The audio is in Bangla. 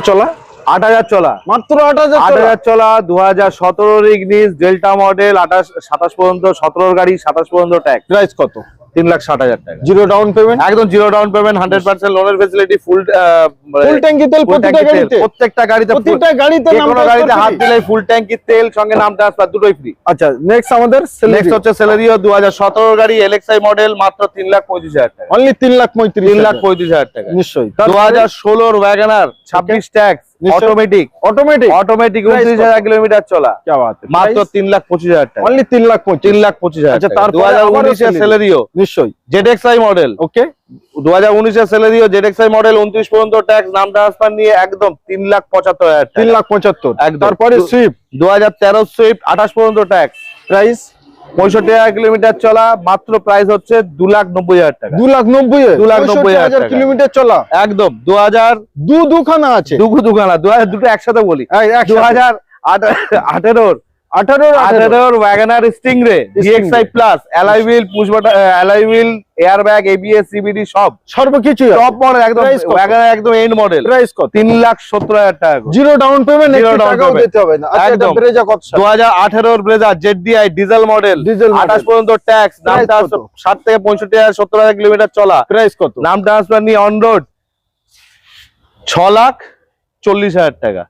চলা 8000 চলা, মাত্র 8000 8000 চলা 2017 ইগনিস ডেল্টা মডেল 27 পর্যন্ত, 17 গাড়ি 27 পর্যন্ত ট্যাক্স। প্রাইস কত? 3,60,000 টাকা। জিরো ডাউন পেমেন্ট, একদম জিরো ডাউন পেমেন্ট, 100% লোনের ফেসিলিটি, ফুল ট্যাঙ্কি তেল প্রত্যেকটা গাড়িতে, প্রত্যেকটা গাড়িতে যে কোনো গাড়িতে হাত দিলে ফুল ট্যাঙ্কি তেল সঙ্গে নাম ট্রান্সফার দুটোই ফ্রি। আচ্ছা, নেক্সট আমাদের নেক্সট হচ্ছে সেলেরিও 2017 গাড়ি এলএক্সআই মডেল, মাত্র 3,35,000 টাকা। অনলি 3,35,000 টাকা। নিশ্চয়ই। 2016 ওয়াগনার 26 ট্যাক্স অটোমেটিক, 29,000 কিলোমিটার চলা, মাত্র 3,25,000 টাকা। অনলি 3,25,000। আচ্ছা, তারপর 2019 এর সেলেরিও নিশ্চয়ই জেডএক্সআই মডেল, ওকে 2019 এর সেলেরিও জেডএক্সআই মডেল 29 পর্যন্ত ট্যাক্স নাম ট্রান্সফার নিয়ে একদম 3,75,000 টাকা। 3,75,000। একদম। তারপরে সুইফট 2013 সুইফট 28 পর্যন্ত ট্যাক্স, প্রাইস 65,000 কিলোমিটার চলা, মাত্র প্রাইস হচ্ছে 2,90,000 টাকা। 2,90,000 কিলোমিটার চলা, একদম 2000 দুখানা আছে, দুখানা 2000 দুটো একসাথে বলি। 2018 WagonR Stingray DXI plus, alloy wheel, push button alloy wheel, air bag, ABS, CBD সব সর্বকিছু টপ মডেল, একদম ওয়াগনার একদম এন্ড মডেল। প্রাইস কত? 3,70,000 টাকা। Zero down payment, zero down টাকাও পেমেন্ট দিতে হবে না। আচ্ছা, এটা ব্রেজা কত? 2018 ব্রেজা জেডডিআই ডিজেল মডেল, 28 পর্যন্ত ট্যাক্স, নাম ট্রান্সফার 60 থেকে 65,000 70,000 কিলোমিটার চলা, প্রাইস কত? নাম ট্রান্সফার নিয়ে অন রোড 6,40,000 টাকা।